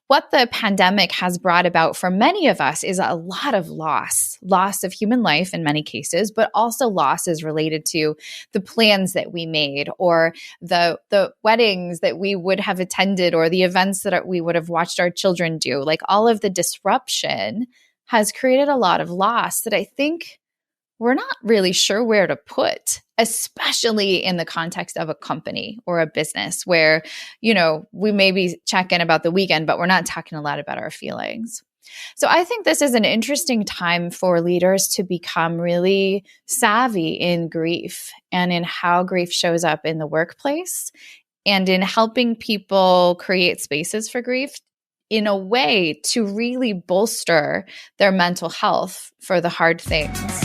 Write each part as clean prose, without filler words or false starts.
What the pandemic has brought about for many of us is a lot of loss of human life in many cases, but also losses related to the plans that we made or the weddings that we would have attended or the events that we would have watched our children do. Like all of the disruption has created a lot of loss that I think we're not really sure where to put, especially in the context of a company or a business where, we maybe check in about the weekend, but we're not talking a lot about our feelings. So I think this is an interesting time for leaders to become really savvy in grief and in how grief shows up in the workplace and in helping people create spaces for grief in a way to really bolster their mental health for the hard things.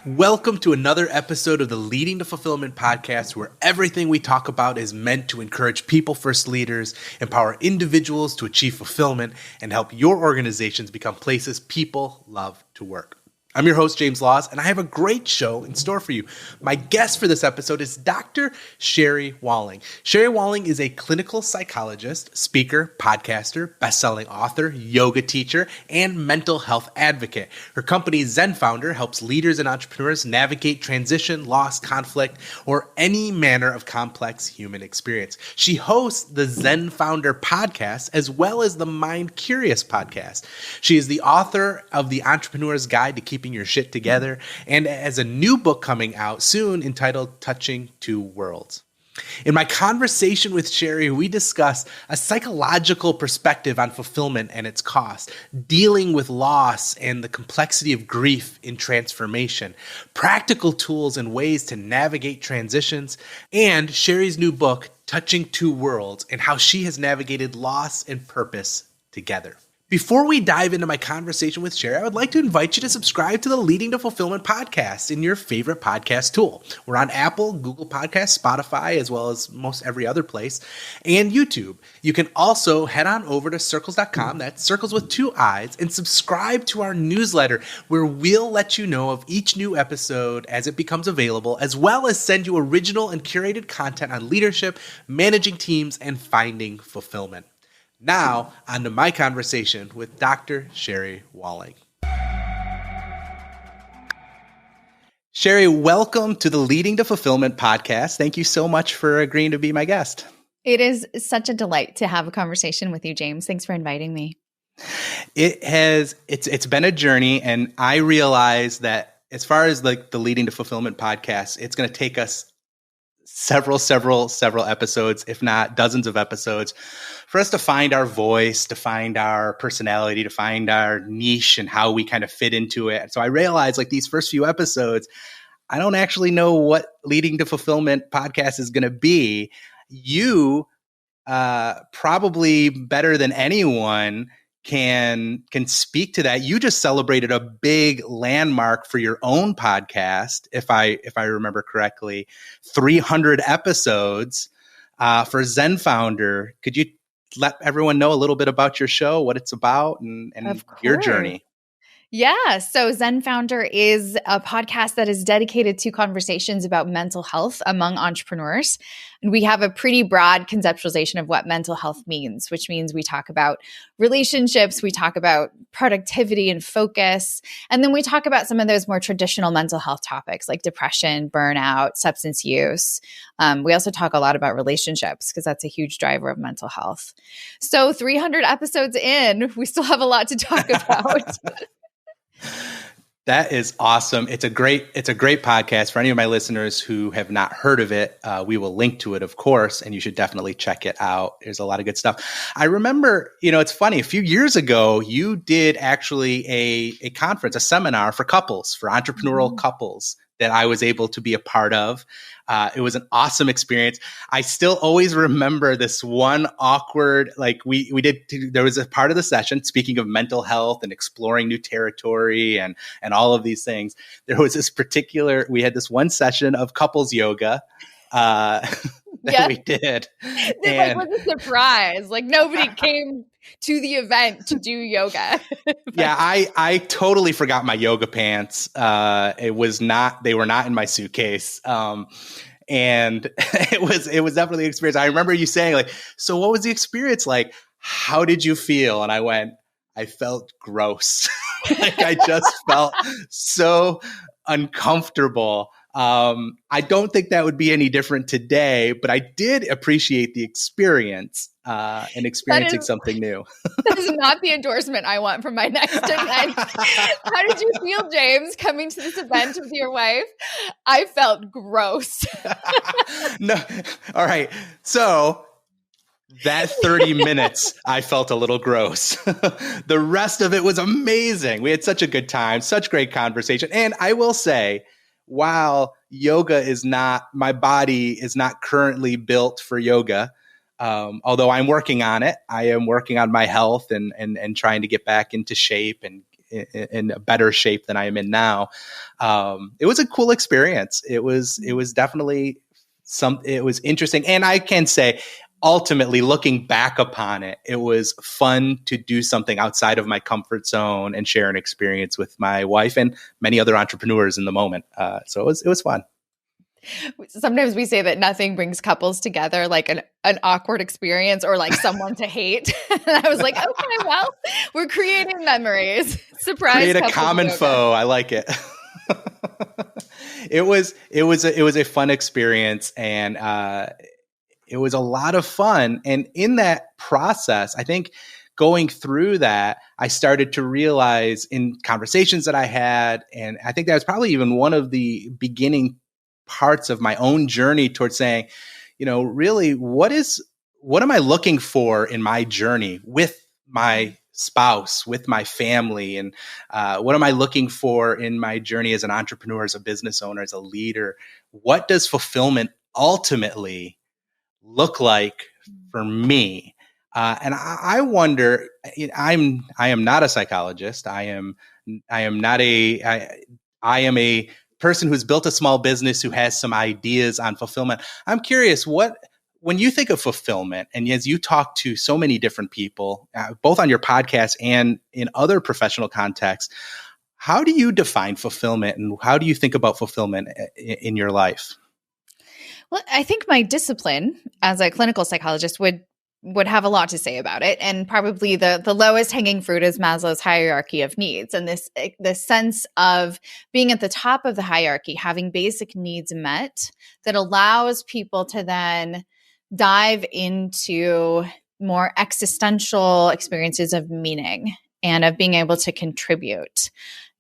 Welcome to another episode of the Leading to Fulfillment podcast, where everything we talk about is meant to encourage people-first leaders, empower individuals to achieve fulfillment, and help your organizations become places people love to work. I'm your host, James Laws, and I have a great show in store for you. My guest for this episode is Dr. Sherry Walling. Sherry Walling is a clinical psychologist, speaker, podcaster, best-selling author, yoga teacher, and mental health advocate. Her company, Zen Founder, helps leaders and entrepreneurs navigate transition, loss, conflict, or any manner of complex human experience. She hosts the Zen Founder podcast, as well as the Mind Curious podcast. She is the author of The Entrepreneur's Guide to Keeping Your Shit Together, and has a new book coming out soon entitled Touching Two Worlds. In my conversation with Sherry, we discuss a psychological perspective on fulfillment and its cost, dealing with loss and the complexity of grief in transformation, practical tools and ways to navigate transitions, and Sherry's new book, Touching Two Worlds, and how she has navigated loss and purpose together. Before we dive into my conversation with Sherry, I would like to invite you to subscribe to the Leading to Fulfillment podcast in your favorite podcast tool. We're on Apple, Google Podcasts, Spotify, as well as most every other place, and YouTube. You can also head on over to circles.com, that's circles with two I's, and subscribe to our newsletter, where we'll let you know of each new episode as it becomes available, as well as send you original and curated content on leadership, managing teams, and finding fulfillment. Now, on to my conversation with Dr. Sherry Walling. Sherry, welcome to the Leading to Fulfillment podcast. Thank you so much for agreeing to be my guest. It is such a delight to have a conversation with you, James. Thanks for inviting me. It's been a journey, and I realize that as far as like the Leading to Fulfillment podcast, it's going to take us several episodes, if not dozens of episodes, for us to find our voice, to find our personality, to find our niche and how we kind of fit into it. So I realized like these first few episodes, I don't actually know what Leading to Fulfillment podcast is going to be. You probably better than anyone can speak to that. You just celebrated a big landmark for your own podcast, if I remember correctly, 300 episodes for Zen Founder. Could you let everyone know a little bit about your show, what it's about, and your journey? Yeah. So Zen Founder is a podcast that is dedicated to conversations about mental health among entrepreneurs. And we have a pretty broad conceptualization of what mental health means, which means we talk about relationships, we talk about productivity and focus, and then we talk about some of those more traditional mental health topics like depression, burnout, substance use. We also talk a lot about relationships because that's a huge driver of mental health. So 300 episodes in, we still have a lot to talk about. That is awesome. It's a great podcast. For any of my listeners who have not heard of it, we will link to it, of course, and you should definitely check it out. There's a lot of good stuff. I remember, it's funny, a few years ago, you did actually a conference, a seminar for couples, for entrepreneurial couples that I was able to be a part of. It was an awesome experience. I still always remember this one awkward, there was a part of the session, speaking of mental health and exploring new territory and all of these things. There was we had this one session of couples yoga. that we did. It like was a surprise. Like nobody came to the event to do yoga. Yeah, I totally forgot my yoga pants. They were not in my suitcase. And it was definitely an experience. I remember you saying like, so what was the experience like? How did you feel? And I went, I felt gross. Like I just felt so uncomfortable. I don't think that would be any different today, but I did appreciate the experience and experiencing something new. That is not the endorsement I want from my next event. How did you feel, James, coming to this event with your wife? I felt gross. No. All right. So that 30 minutes, I felt a little gross. The rest of it was amazing. We had such a good time, such great conversation. And I will say, while my body is not currently built for yoga, although I'm working on it, I am working on my health and trying to get back into shape and in a better shape than I am in now. It was a cool experience. It was definitely it was interesting. And I can say, ultimately, looking back upon it, it was fun to do something outside of my comfort zone and share an experience with my wife and many other entrepreneurs in the moment. So it was fun. Sometimes we say that nothing brings couples together like an awkward experience or like someone to hate. And I was like, okay, well, we're creating memories. Surprise! Create a common foe. I like it. It was a fun experience, and it was a lot of fun. And in that process, I think going through that, I started to realize in conversations that I had, and I think that was probably even one of the beginning parts of my own journey towards saying, really, what am I looking for in my journey with my spouse, with my family? And what am I looking for in my journey as an entrepreneur, as a business owner, as a leader? What does fulfillment ultimately look like for me? And I wonder, I am not a psychologist. I am a person who's built a small business who has some ideas on fulfillment. I'm curious, when you think of fulfillment, and as you talk to so many different people, both on your podcast and in other professional contexts, how do you define fulfillment, and how do you think about fulfillment in your life? Well, I think my discipline as a clinical psychologist would have a lot to say about it. And probably the lowest hanging fruit is Maslow's hierarchy of needs. And this sense of being at the top of the hierarchy, having basic needs met, that allows people to then dive into more existential experiences of meaning and of being able to contribute.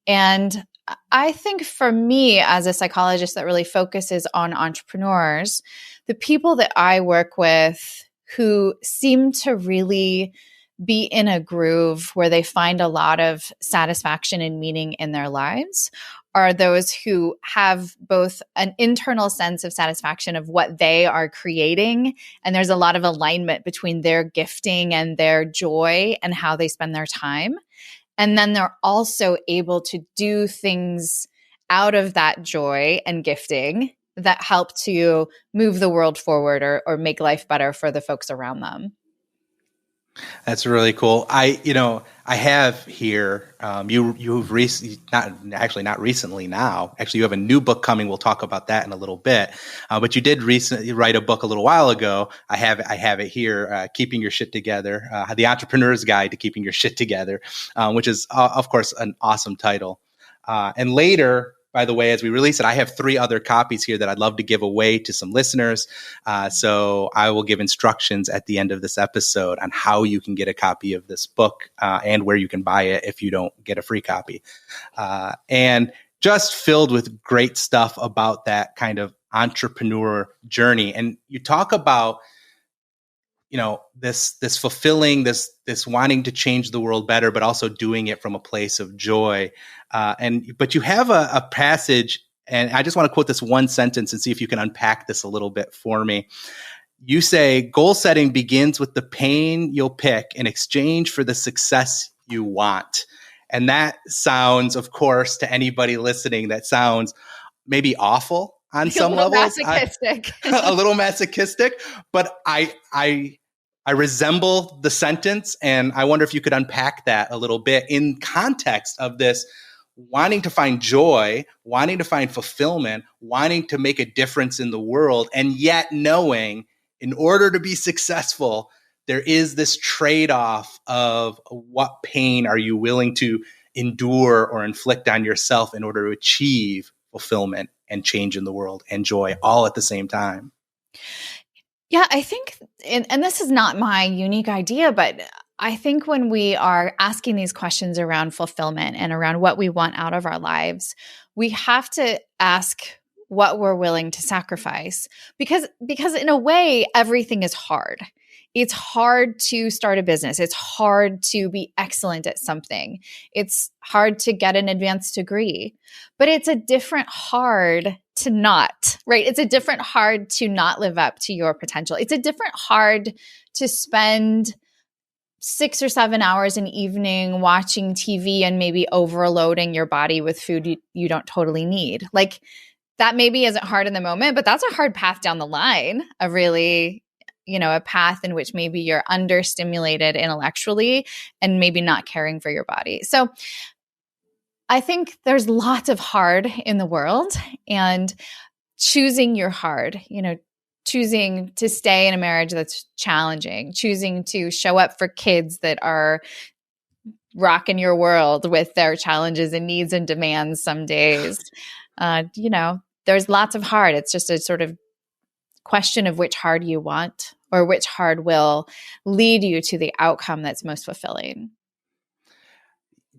And I think for me, as a psychologist that really focuses on entrepreneurs, the people that I work with who seem to really be in a groove where they find a lot of satisfaction and meaning in their lives are those who have both an internal sense of satisfaction of what they are creating, and there's a lot of alignment between their gifting and their joy and how they spend their time. And then they're also able to do things out of that joy and gifting that help to move the world forward or make life better for the folks around them. That's really cool. I have here, you've recently, not recently now, actually you have a new book coming. We'll talk about that in a little bit. But you did recently write a book a little while ago. I have it here, Keeping Your Shit Together, The Entrepreneur's Guide to Keeping Your Shit Together, which is, of course, an awesome title. And later, by the way, as we release it, I have 3 other copies here that I'd love to give away to some listeners. So I will give instructions at the end of this episode on how you can get a copy of this book and where you can buy it if you don't get a free copy. And just filled with great stuff about that kind of entrepreneur journey. And you talk about, this fulfilling, this wanting to change the world better, but also doing it from a place of joy. But you have a passage, and I just want to quote this one sentence and see if you can unpack this a little bit for me. You say, goal setting begins with the pain you'll pick in exchange for the success you want. And that sounds, of course, to anybody listening, that sounds maybe awful. on A some little levels. masochistic. A little masochistic, but I resemble the sentence, and I wonder if you could unpack that a little bit in context of this wanting to find joy, wanting to find fulfillment, wanting to make a difference in the world, and yet knowing in order to be successful, there is this trade-off of what pain are you willing to endure or inflict on yourself in order to achieve fulfillment and change in the world and joy all at the same time. Yeah, I think, and this is not my unique idea, but I think when we are asking these questions around fulfillment and around what we want out of our lives, we have to ask what we're willing to sacrifice because in a way, everything is hard. It's hard to start a business. It's hard to be excellent at something. It's hard to get an advanced degree, but it's a different hard to not, right? It's a different hard to not live up to your potential. It's a different hard to spend 6 or 7 hours an evening watching TV and maybe overloading your body with food you don't totally need. Like that maybe isn't hard in the moment, but that's a hard path down the line, a really, a path in which maybe you're understimulated intellectually and maybe not caring for your body. So I think there's lots of hard in the world, and choosing your hard, choosing to stay in a marriage that's challenging, choosing to show up for kids that are rocking your world with their challenges and needs and demands some days. There's lots of hard. It's just a sort of question of which hard you want or which hard will lead you to the outcome that's most fulfilling.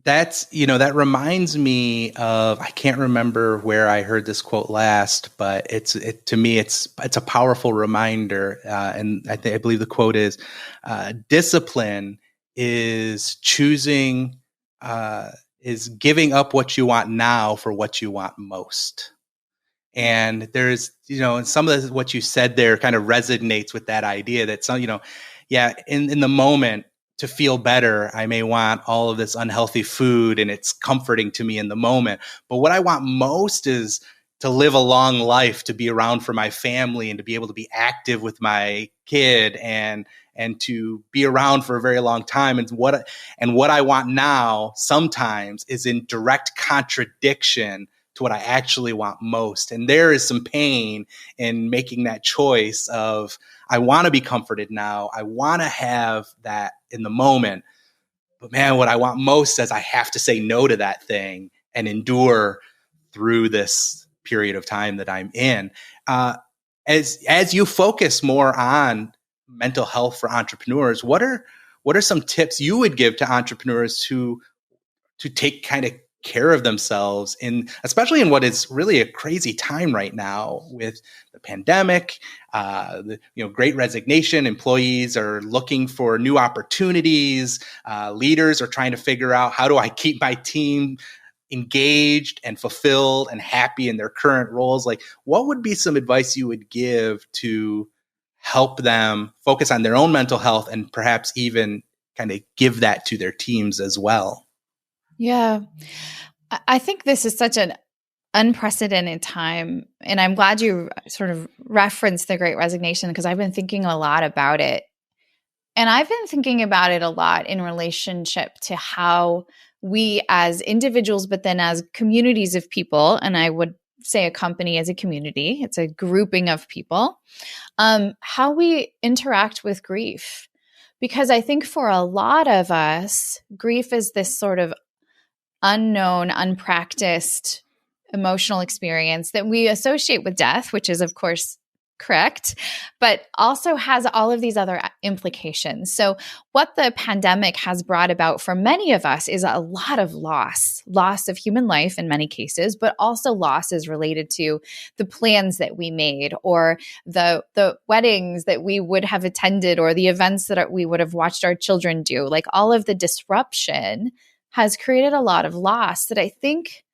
That reminds me of, I can't remember where I heard this quote last, but to me, it's a powerful reminder. And I believe the quote is, discipline is choosing, is giving up what you want now for what you want most. And there's, and some of what you said there kind of resonates with that idea that in the moment, to feel better, I may want all of this unhealthy food and it's comforting to me in the moment. But what I want most is to live a long life, to be around for my family and to be able to be active with my kid and to be around for a very long time. And what I want now sometimes is in direct contradiction to what I actually want most. And there is some pain in making that choice of, I want to be comforted now. I want to have that in the moment. But man, what I want most is I have to say no to that thing and endure through this period of time that I'm in. As you focus more on mental health for entrepreneurs, what are some tips you would give to entrepreneurs to take kind of care of themselves, especially in what is really a crazy time right now with the pandemic, great resignation. Employees are looking for new opportunities. Leaders are trying to figure out, how do I keep my team engaged and fulfilled and happy in their current roles? Like, what would be some advice you would give to help them focus on their own mental health and perhaps even kind of give that to their teams as well? Yeah. I think this is such an unprecedented time. And I'm glad you sort of referenced the Great Resignation, because I've been thinking a lot about it. And I've been thinking about it a lot in relationship to how we as individuals, but then as communities of people, and I would say a company as a community, it's a grouping of people, how we interact with grief. Because I think for a lot of us, grief is this sort of unknown, unpracticed emotional experience that we associate with death, which is, of course, correct, but also has all of these other implications. So what the pandemic has brought about for many of us is a lot of loss of human life in many cases, but also losses related to the plans that we made or the weddings that we would have attended or the events that we would have watched our children do. Like all of the disruption has created a lot of loss that I think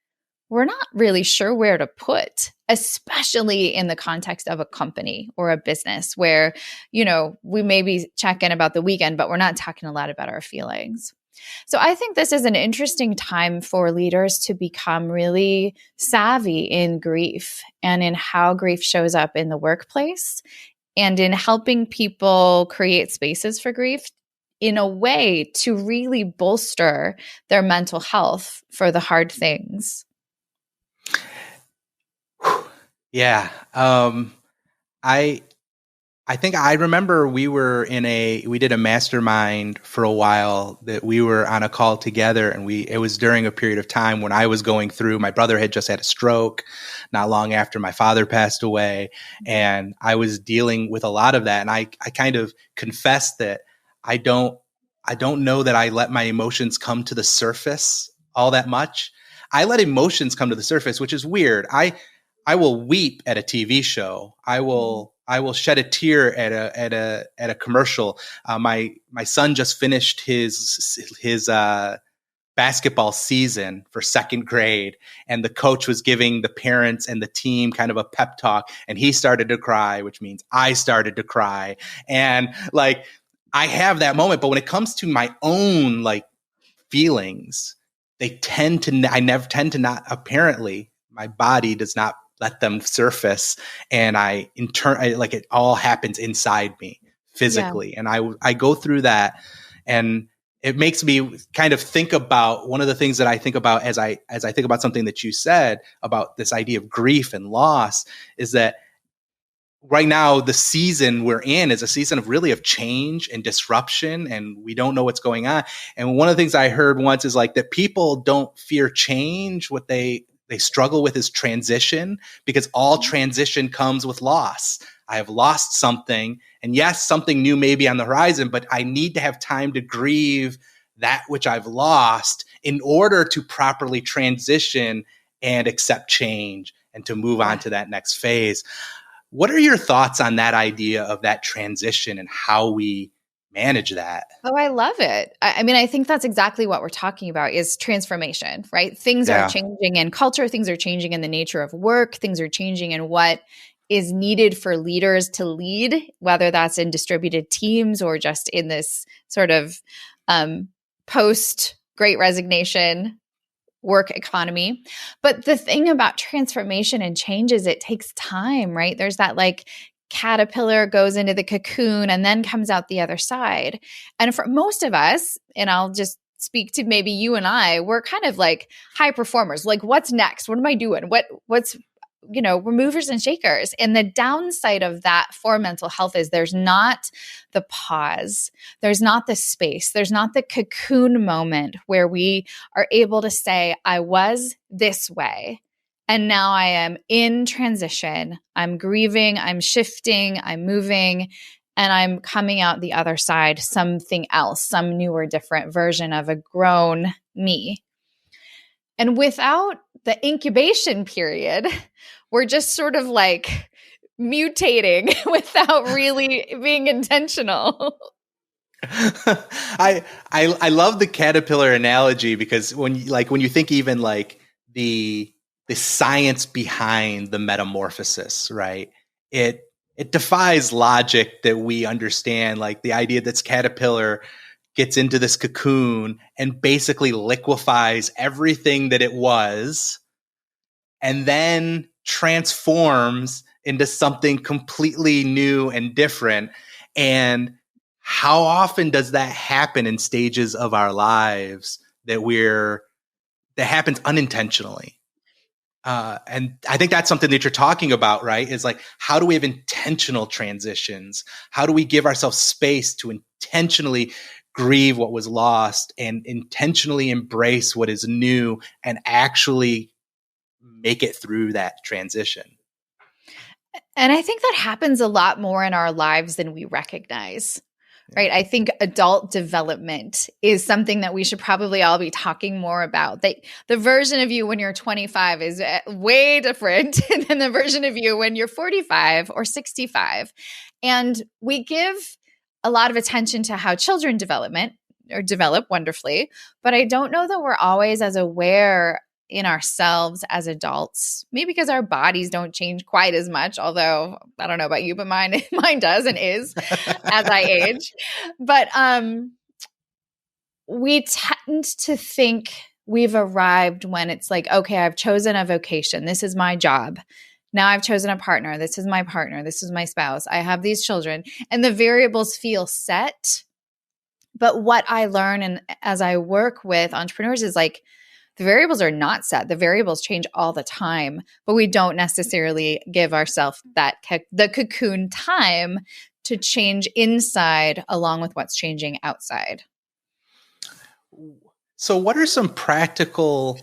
we're not really sure where to put, especially in the context of a company or a business where, we maybe check in about the weekend, but we're not talking a lot about our feelings. So I think this is an interesting time for leaders to become really savvy in grief and in how grief shows up in the workplace and in helping people create spaces for grief in a way to really bolster their mental health for the hard things. Yeah. I think I remember we did a mastermind for a while that we were on a call together, and it was during a period of time when I was going through, my brother had just had a stroke not long after my father passed away. And I was dealing with a lot of that. And I kind of confessed that I don't know that I let my emotions come to the surface all that much. I let emotions come to the surface, which is weird. I will weep at a TV show. I will shed a tear at a commercial. My son just finished his basketball season for second grade, and the coach was giving the parents and the team kind of a pep talk, and he started to cry, which means I started to cry. And like, I have that moment, but when it comes to my own like feelings, I never tend to not, apparently my body does not let them surface, and like it all happens inside me physically. Yeah. And I go through that, and it makes me kind of think about one of the things that I think about as I think about something that you said about this idea of grief and loss is that right now the season we're in is a season of change and disruption, and we don't know what's going on. And one of the things I heard once is like that people don't fear change. What they struggle with is transition, because all transition comes with loss. I have lost something, and yes, something new may be on the horizon, but I need to have time to grieve that which I've lost in order to properly transition and accept change and to move on to that next phase. What are your thoughts on that idea of that transition and how we manage that? Oh, I love it. I mean, I think that's exactly what we're talking about is transformation, right? Things are changing in culture. Things are changing in the nature of work. Things are changing in what is needed for leaders to lead, whether that's in distributed teams or just in this sort of post Great Resignation work economy. But the thing about transformation and change is it takes time, right? There's that like caterpillar goes into the cocoon and then comes out the other side. And for most of us, and I'll just speak to maybe you and I, we're kind of like high performers. Like, what's next? What am I doing? What's we're movers and shakers. And the downside of that for mental health is there's not the pause. There's not the space. There's not the cocoon moment where we are able to say, I was this way, and now I am in transition. I'm grieving, I'm shifting, I'm moving, and I'm coming out the other side, something else, some new or different version of a grown me. And without the incubation period, we're just sort of like mutating without really being intentional. I love the caterpillar analogy, because when you think even like the science behind the metamorphosis, right? It defies logic that we understand, like the idea that this caterpillar gets into this cocoon and basically liquefies everything that it was, and then transforms into something completely new and different. And how often does that happen in stages of our lives that happens unintentionally? And I think that's something that you're talking about, right? Is like, how do we have intentional transitions? How do we give ourselves space to intentionally grieve what was lost and intentionally embrace what is new and actually make it through that transition? And I think that happens a lot more in our lives than we recognize. Right. I think adult development is something that we should probably all be talking more about. The version of you when you're 25 is way different than the version of you when you're 45 or 65. And we give a lot of attention to how children develop wonderfully, but I don't know that we're always as aware in ourselves as adults, maybe because our bodies don't change quite as much, although I don't know about you, but mine does and is as I age. But we tend to think we've arrived when it's like, okay, I've chosen a vocation. This is my job. Now I've chosen a partner. This is my partner. This is my spouse. I have these children. And the variables feel set. But what I learn and as I work with entrepreneurs is like, the variables are not set. The variables change all the time, but we don't necessarily give ourselves the cocoon time to change inside along with what's changing outside. So what are some practical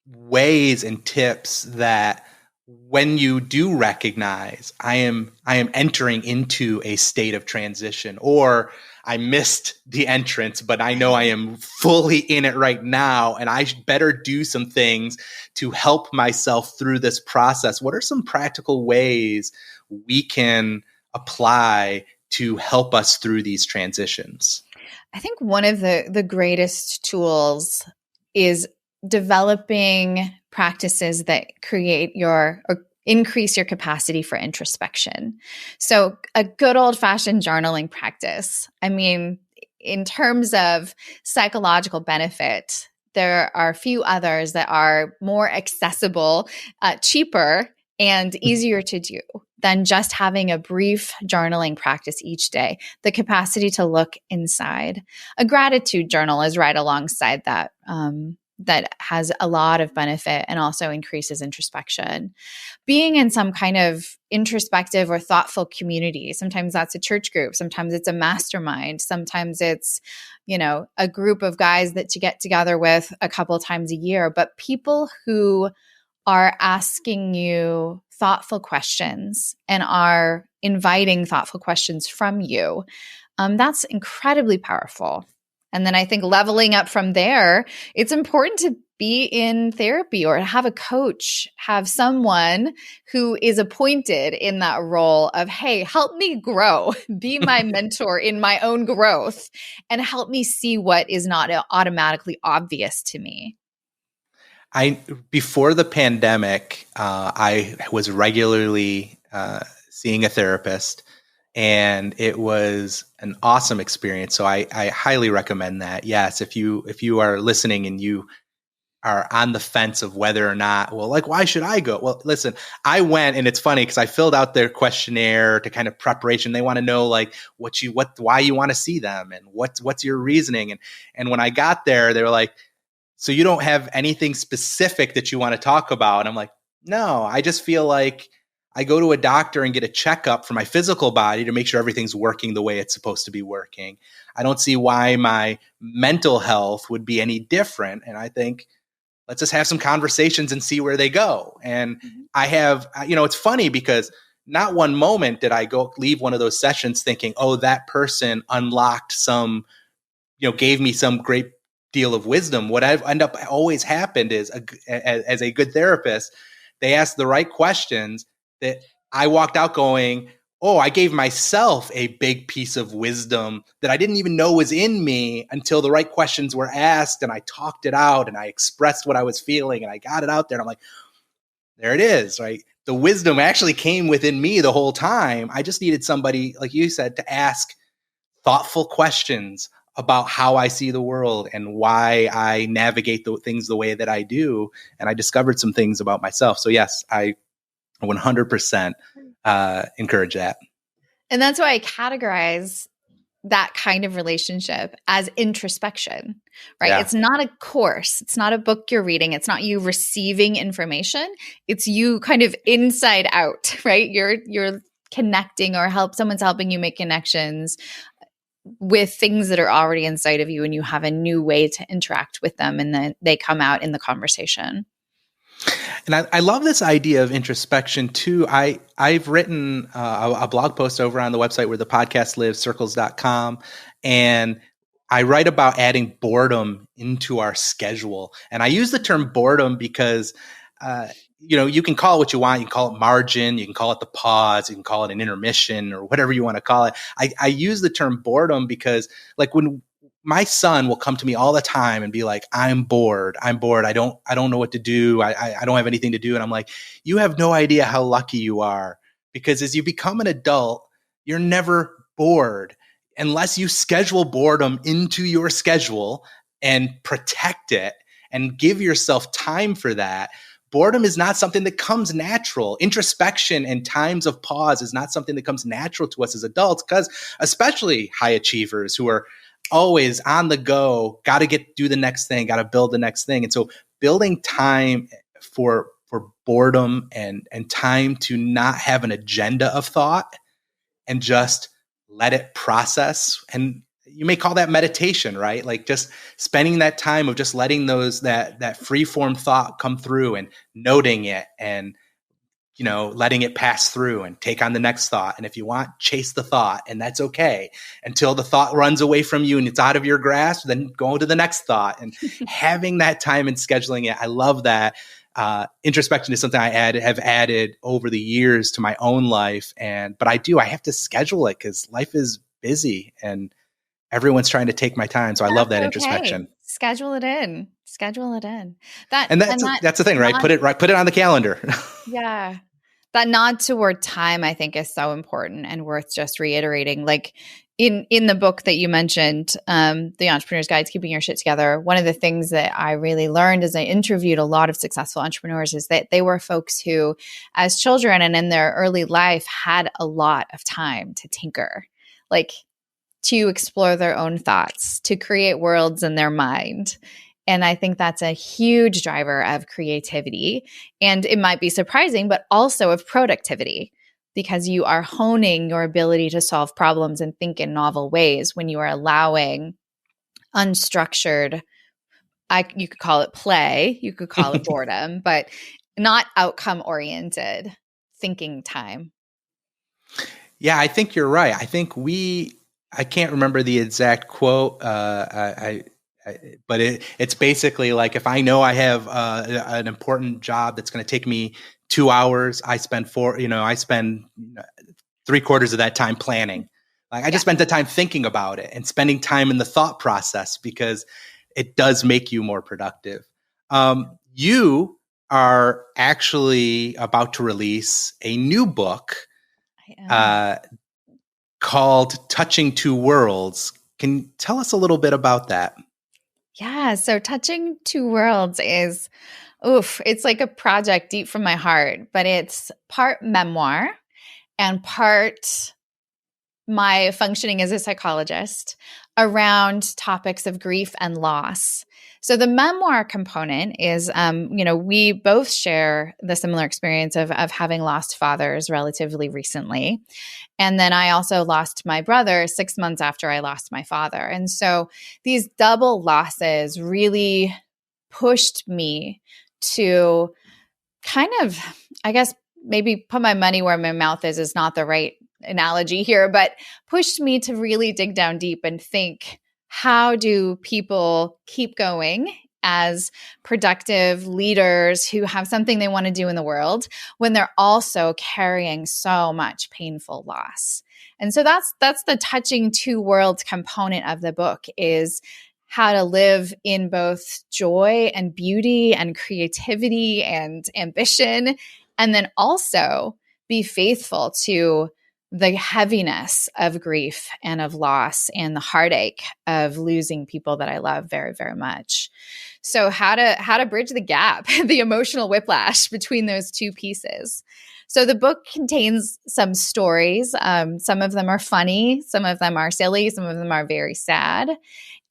ways and tips that when you do recognize I am entering into a state of transition, or I missed the entrance, but I know I am fully in it right now, and I better do some things to help myself through this process? What are some practical ways we can apply to help us through these transitions? I think one of the greatest tools is developing practices that create or increase your capacity for introspection. So a good old-fashioned journaling practice. I mean, in terms of psychological benefit, there are a few others that are more accessible, cheaper, and easier to do than just having a brief journaling practice each day. The capacity to look inside. A gratitude journal is right alongside that. That has a lot of benefit and also increases introspection. Being in some kind of introspective or thoughtful community, sometimes that's a church group, sometimes it's a mastermind, sometimes it's, a group of guys that you get together with a couple of times a year, but people who are asking you thoughtful questions and are inviting thoughtful questions from you, that's incredibly powerful. And then I think leveling up from there, it's important to be in therapy or have a coach, have someone who is appointed in that role of, hey, help me grow, be my mentor in my own growth, and help me see what is not automatically obvious to me. Before the pandemic, I was regularly seeing a therapist, and it was an awesome experience. So I highly recommend that. Yes, if you are listening and you are on the fence of whether or not, well, like, why should I go? Well, listen, I went, and it's funny because I filled out their questionnaire to kind of preparation. They want to know like why you want to see them and what's your reasoning. And when I got there, they were like, so you don't have anything specific that you want to talk about? And I'm like, no, I just feel like I go to a doctor and get a checkup for my physical body to make sure everything's working the way it's supposed to be working. I don't see why my mental health would be any different. And I think let's just have some conversations and see where they go. And I have, it's funny because not one moment did I leave one of those sessions thinking, oh, that person unlocked some, gave me some great deal of wisdom. What I've end up always happened is as a good therapist, they asked the right questions that I walked out going, oh, I gave myself a big piece of wisdom that I didn't even know was in me until the right questions were asked, and I talked it out and I expressed what I was feeling and I got it out there. And I'm like, there it is, right? The wisdom actually came within me the whole time. I just needed somebody, like you said, to ask thoughtful questions about how I see the world and why I navigate the things the way that I do. And I discovered some things about myself. So yes, I 100% encourage that. And that's why I categorize that kind of relationship as introspection, right? Yeah. It's not a course. It's not a book you're reading. It's not you receiving information. It's you kind of inside out, right? You're connecting or someone's helping you make connections with things that are already inside of you, and you have a new way to interact with them, and then they come out in the conversation. And I love this idea of introspection too. I've written a blog post over on the website where the podcast lives, circles.com. And I write about adding boredom into our schedule. And I use the term boredom because, you can call it what you want. You can call it margin. You can call it the pause. You can call it an intermission or whatever you want to call it. I use the term boredom because like when my son will come to me all the time and be like, I'm bored. I don't know what to do. I don't have anything to do. And I'm like, you have no idea how lucky you are, because as you become an adult, you're never bored. unless you schedule boredom into your schedule and protect it and give yourself time for that, boredom is not something that comes natural. Introspection and times of pause is not something that comes natural to us as adults, because especially high achievers who are always on the go, got to do the next thing, got to build the next thing. And so building time for boredom and time to not have an agenda of thought and just let it process. And you may call that meditation, right? Like just spending that time of just letting that free form thought come through and noting it and, letting it pass through and take on the next thought. And if you want, chase the thought, and that's okay until the thought runs away from you and it's out of your grasp, then go to the next thought. And having that time and scheduling it, I love that. Introspection is something I have added over the years to my own life. But I have to schedule it because life is busy and everyone's trying to take my time. So I love that introspection. Schedule it in. That's the thing, right? Put it on the calendar. Yeah. That nod toward time, I think, is so important and worth just reiterating. Like in the book that you mentioned, The Entrepreneur's Guide to Keeping Your Shit Together, one of the things that I really learned as I interviewed a lot of successful entrepreneurs is that they were folks who, as children and in their early life, had a lot of time to tinker, like to explore their own thoughts, to create worlds in their mind. And I think that's a huge driver of creativity. And it might be surprising, but also of productivity, because you are honing your ability to solve problems and think in novel ways when you are allowing unstructured, you could call it play, you could call it boredom, but not outcome-oriented thinking time. Yeah, I think you're right. I think I can't remember the exact quote, but it's basically like, if I know I have an important job that's going to take me 2 hours, I spend 3/4 of that time planning. Like I just spent the time thinking about it and spending time in the thought process, because it does make you more productive. You are actually about to release a new book called Touching Two Worlds. Can you tell us a little bit about that? Yeah. So Touching Two Worlds is, it's like a project deep from my heart, but it's part memoir and part my functioning as a psychologist around topics of grief and loss. So the memoir component is, we both share the similar experience of having lost fathers relatively recently. And then I also lost my brother 6 months after I lost my father. And so these double losses really pushed me to kind of, I guess, maybe put my money where my mouth is not the right analogy here, but pushed me to really dig down deep and think, how do people keep going as productive leaders who have something they want to do in the world when they're also carrying so much painful loss? And so that's the Touching Two Worlds component of the book, is how to live in both joy and beauty and creativity and ambition, and then also be faithful to the heaviness of grief and of loss and the heartache of losing people that I love very, very much. So how to bridge the gap, the emotional whiplash between those two pieces. So the book contains some stories. Some of them are funny, some of them are silly, some of them are very sad.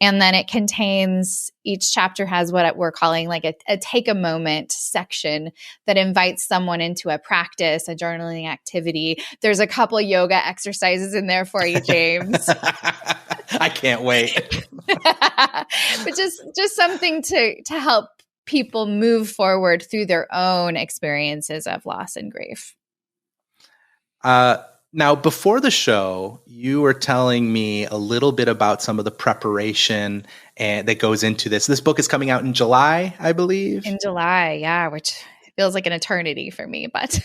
And then it contains, each chapter has what we're calling like a take a moment section that invites someone into a practice, a journaling activity. There's a couple yoga exercises in there for you, James. I can't wait. But just something to help people move forward through their own experiences of loss and grief. Now, before the show, you were telling me a little bit about some of the preparation that goes into this. This book is coming out in July, I believe. In July, yeah, which feels like an eternity for me. But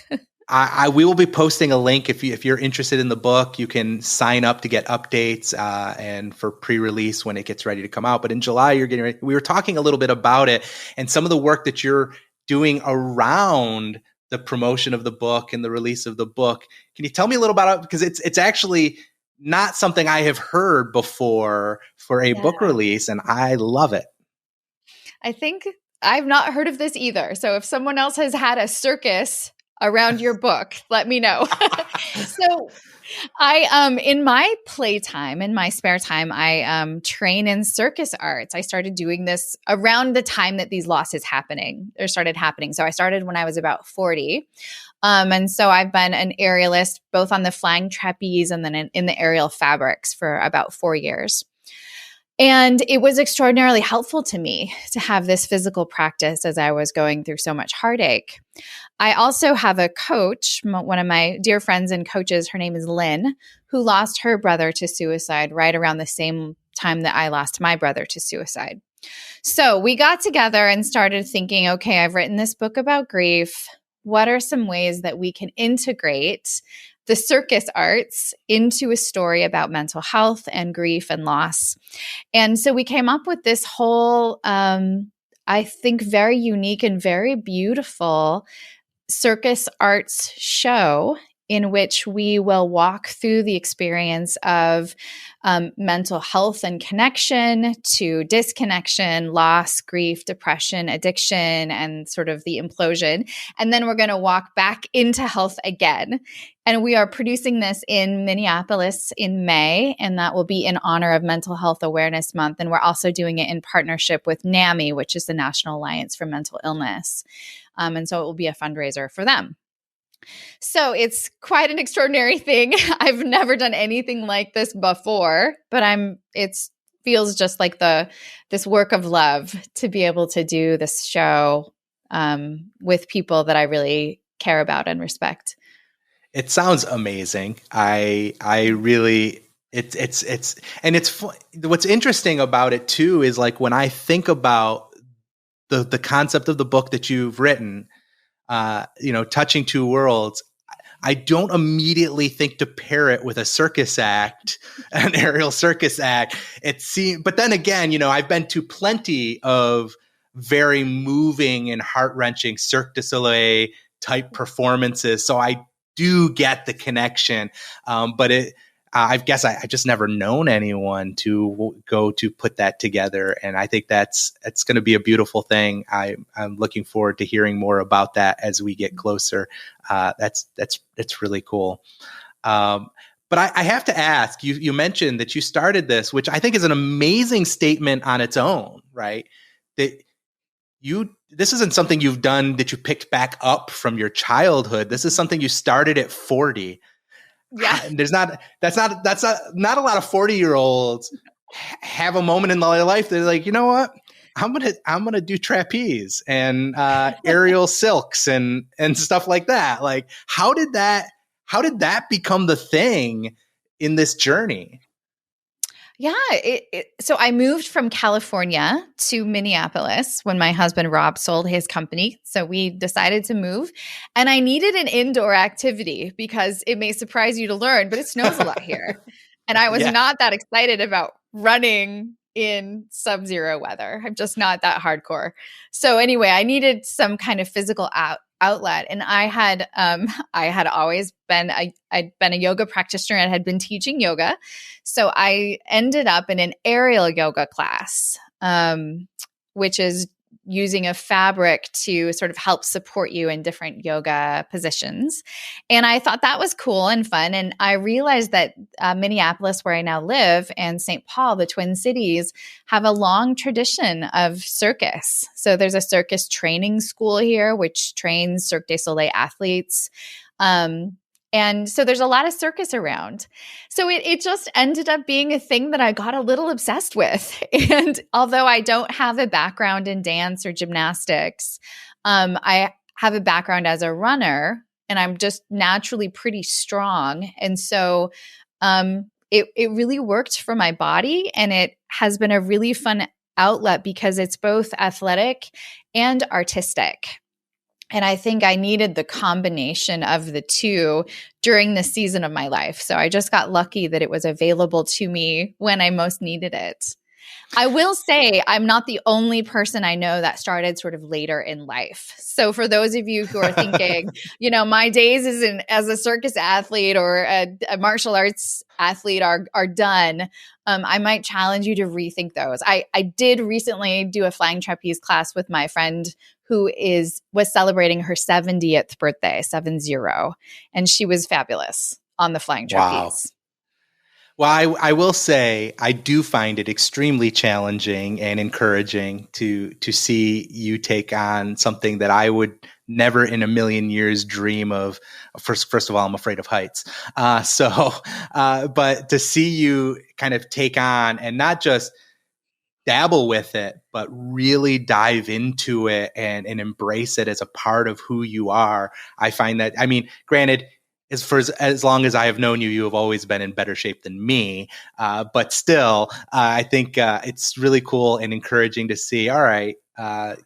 we will be posting a link. If you're interested in the book, you can sign up to get updates and for pre-release when it gets ready to come out. But in July, you're getting ready. We were talking a little bit about it and some of the work that you're doing around the promotion of the book and the release of the book. Can you tell me a little about it? Because it's actually not something I have heard before for a book release, and I love it. I think I've not heard of this either. So if someone else has had a circus around your book, let me know. So I in my playtime, in my spare time, I train in circus arts. I started doing this around the time that these losses started happening. So I started when I was about 40. And so I've been an aerialist both on the flying trapeze and then in the aerial fabrics for about 4 years. And it was extraordinarily helpful to me to have this physical practice as I was going through so much heartache. I also have a coach, one of my dear friends and coaches, her name is Lynn, who lost her brother to suicide right around the same time that I lost my brother to suicide. So we got together and started thinking, okay, I've written this book about grief. What are some ways that we can integrate the circus arts into a story about mental health and grief and loss? And so we came up with this whole, I think, very unique and very beautiful circus arts show in which we will walk through the experience of mental health and connection to disconnection, loss, grief, depression, addiction, and sort of the implosion. And then we're going to walk back into health again. And we are producing this in Minneapolis in May, and that will be in honor of Mental Health Awareness Month. And we're also doing it in partnership with NAMI, which is the National Alliance for Mental Illness. And so it will be a fundraiser for them. So it's quite an extraordinary thing. I've never done anything like this before, but it feels just like this work of love to be able to do this show with people that I really care about and respect. It sounds amazing. I really, it's what's interesting about it too is like when I think about the concept of the book that you've written, Touching Two Worlds, I don't immediately think to pair it with a circus act, an aerial circus act. But then again, I've been to plenty of very moving and heart-wrenching Cirque du Soleil type performances. So I do get the connection. But I guess I just never known anyone to go to put that together. And I think it's going to be a beautiful thing. I'm looking forward to hearing more about that as we get closer. That's really cool. But I have to ask, you mentioned that you started this, which I think is an amazing statement on its own, right? That this isn't something you've done that you picked back up from your childhood. This is something you started at 40. Yeah. That's not a lot of 40-year-olds have a moment in their life they're like, you know what? I'm going to do trapeze and aerial silks and stuff like that. Like, how did that become the thing in this journey? Yeah. So I moved from California to Minneapolis when my husband, Rob, sold his company. So we decided to move, and I needed an indoor activity because it may surprise you to learn, but it snows a lot here. And I was not that excited about running in sub-zero weather. I'm just not that hardcore. So anyway, I needed some kind of physical outlet. And I had always been I'd been a yoga practitioner and had been teaching yoga. So I ended up in an aerial yoga class, which is using a fabric to sort of help support you in different yoga positions. And I thought that was cool and fun. And I realized that Minneapolis, where I now live, and St. Paul, the Twin Cities, have a long tradition of circus. So there's a circus training school here, which trains Cirque du Soleil athletes. And so there's a lot of circus around. So it just ended up being a thing that I got a little obsessed with. And although I don't have a background in dance or gymnastics, I have a background as a runner, and I'm just naturally pretty strong. And so it really worked for my body, and it has been a really fun outlet because it's both athletic and artistic. And I think I needed the combination of the two during the season of my life. So I just got lucky that it was available to me when I most needed it. I will say I'm not the only person I know that started sort of later in life. So for those of you who are thinking, my days as a circus athlete or a martial arts athlete are done, I might challenge you to rethink those. I did recently do a flying trapeze class with my friend who was celebrating her 70th birthday, 70, and she was fabulous on the flying trapeze. Well, I will say I do find it extremely challenging and encouraging to see you take on something that I would never in a million years dream of. First of all, I'm afraid of heights. But to see you kind of take on and not just dabble with it, but really dive into it and embrace it as a part of who you are. I find that, granted, as long as I have known you, you have always been in better shape than me. But still, I think it's really cool and encouraging to see. All right. I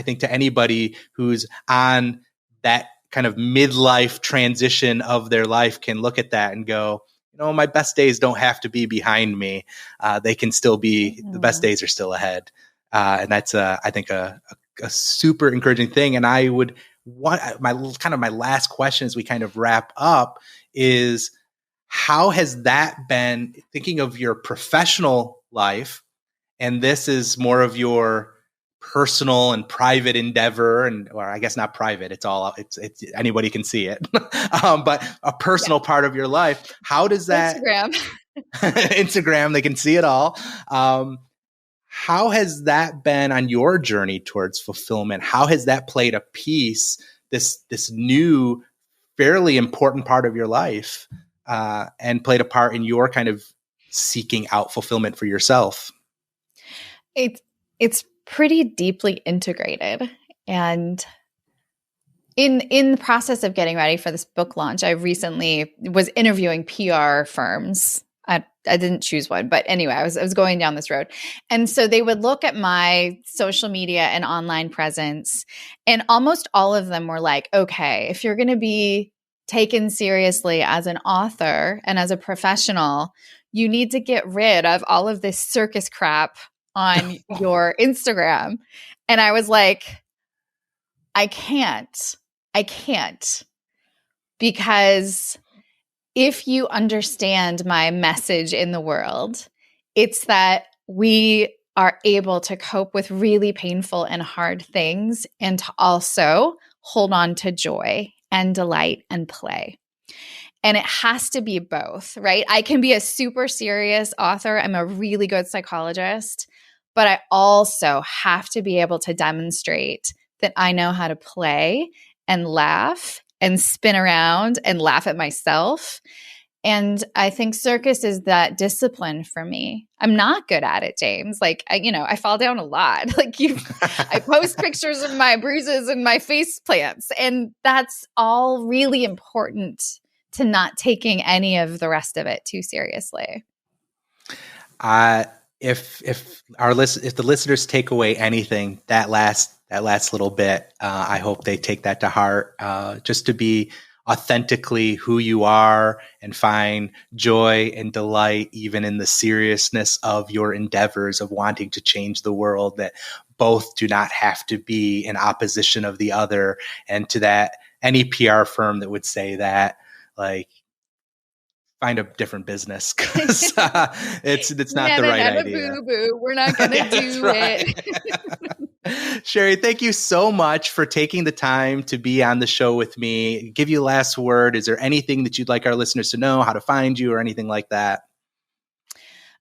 think to anybody who's on that kind of midlife transition of their life can look at that and go, my best days don't have to be behind me. They can still be, the best days are still ahead. And that's, I think, a super encouraging thing. And I would my last question as we kind of wrap up is, how has that been, thinking of your professional life, and this is more of your personal and private endeavor, or I guess not private, it's anybody can see it, but a personal part of your life. How does that Instagram, they can see it all. How has that been on your journey towards fulfillment? How has that played a piece, this new, fairly important part of your life, and played a part in your kind of seeking out fulfillment for yourself? It's pretty deeply integrated. And in the process of getting ready for this book launch, I recently was interviewing PR firms. I didn't choose one, but anyway, I was going down this road. And so they would look at my social media and online presence, and almost all of them were like, okay, if you're going to be taken seriously as an author and as a professional, you need to get rid of all of this circus crap on your Instagram. And I was like, I can't, because if you understand my message in the world, it's that we are able to cope with really painful and hard things and to also hold on to joy and delight and play. And it has to be both, right? I can be a super serious author. I'm a really good psychologist, but I also have to be able to demonstrate that I know how to play and laugh and spin around and laugh at myself. And I think circus is that discipline for me. I'm not good at it, James. Like, I fall down a lot. I post pictures of my bruises and my face plants. And that's all really important to not taking any of the rest of it too seriously. If the listeners take away anything, that last little bit, I hope they take that to heart, just to be authentically who you are and find joy and delight even in the seriousness of your endeavors of wanting to change the world, that both do not have to be in opposition of the other. And to that, any PR firm that would say that, like, find a different business, because it's not the right idea. Boo-boo. We're not going to do it. Sherry, thank you so much for taking the time to be on the show with me. Give you a last word. Is there anything that you'd like our listeners to know, how to find you or anything like that?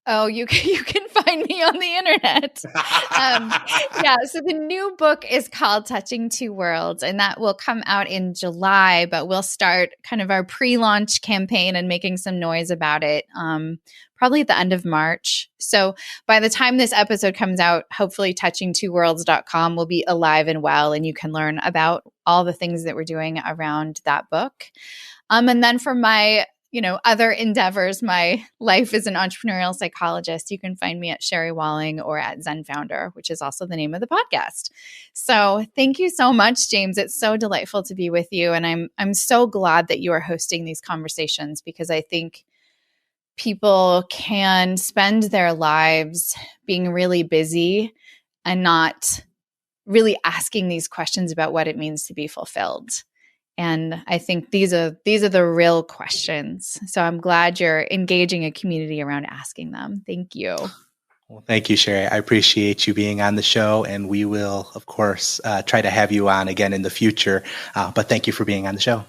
Oh, you can find me on the internet. So the new book is called Touching Two Worlds, and that will come out in July, but we'll start kind of our pre-launch campaign and making some noise about it probably at the end of March. So by the time this episode comes out, hopefully touchingtwoworlds.com will be alive and well, and you can learn about all the things that we're doing around that book. And then for my other endeavors, my life as an entrepreneurial psychologist, you can find me at Sherry Walling or at Zen Founder, which is also the name of the podcast. So thank you so much, James. It's so delightful to be with you. And I'm so glad that you are hosting these conversations, because I think people can spend their lives being really busy and not really asking these questions about what it means to be fulfilled. And I think these are the real questions. So I'm glad you're engaging a community around asking them. Thank you. Well, thank you, Sherry. I appreciate you being on the show, and we will, of course, try to have you on again in the future. But thank you for being on the show.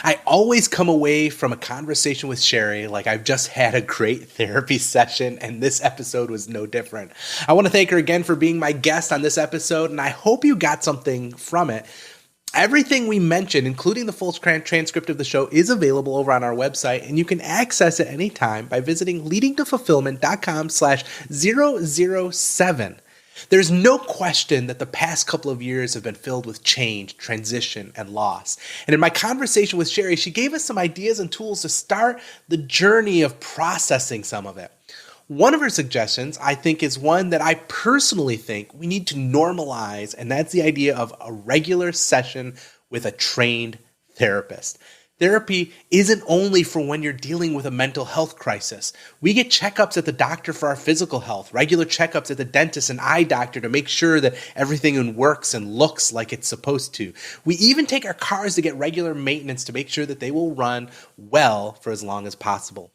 I always come away from a conversation with Sherry like I've just had a great therapy session, and this episode was no different. I want to thank her again for being my guest on this episode, and I hope you got something from it. Everything we mentioned, including the full transcript of the show, is available over on our website, and you can access it anytime by visiting leadingtofulfillment.com/007. There's no question that the past couple of years have been filled with change, transition, and loss. And in my conversation with Sherry, she gave us some ideas and tools to start the journey of processing some of it. One of her suggestions, I think, is one that I personally think we need to normalize, and that's the idea of a regular session with a trained therapist. Therapy isn't only for when you're dealing with a mental health crisis. We get checkups at the doctor for our physical health, regular checkups at the dentist and eye doctor to make sure that everything works and looks like it's supposed to. We even take our cars to get regular maintenance to make sure that they will run well for as long as possible.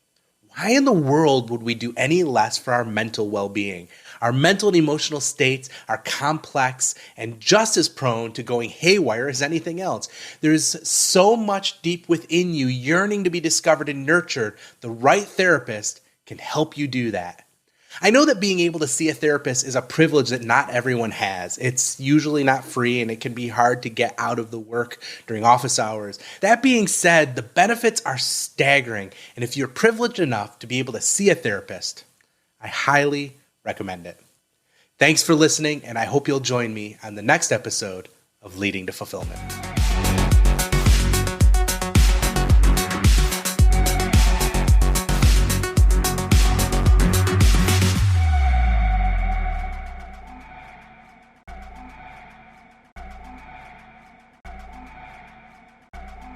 Why in the world would we do any less for our mental well-being? Our mental and emotional states are complex and just as prone to going haywire as anything else. There's so much deep within you yearning to be discovered and nurtured. The right therapist can help you do that. I know that being able to see a therapist is a privilege that not everyone has. It's usually not free, and it can be hard to get out of the work during office hours. That being said, the benefits are staggering, and if you're privileged enough to be able to see a therapist, I highly recommend it. Thanks for listening, and I hope you'll join me on the next episode of Leading to Fulfillment.